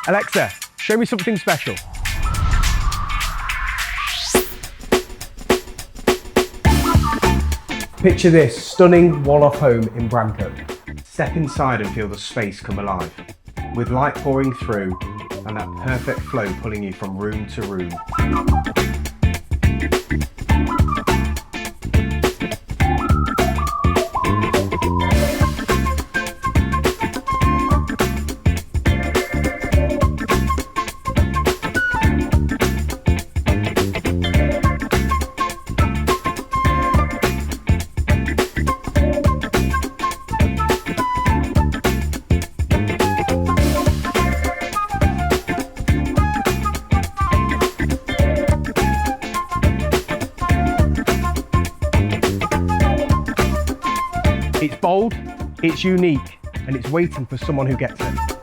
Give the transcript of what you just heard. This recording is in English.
Alexa, show me something special. Picture this stunning one-off home in Bramcote. Step inside and feel the space come alive, with light pouring through and that perfect flow pulling you from room to room. It's bold, it's unique, and it's waiting for someone who gets it.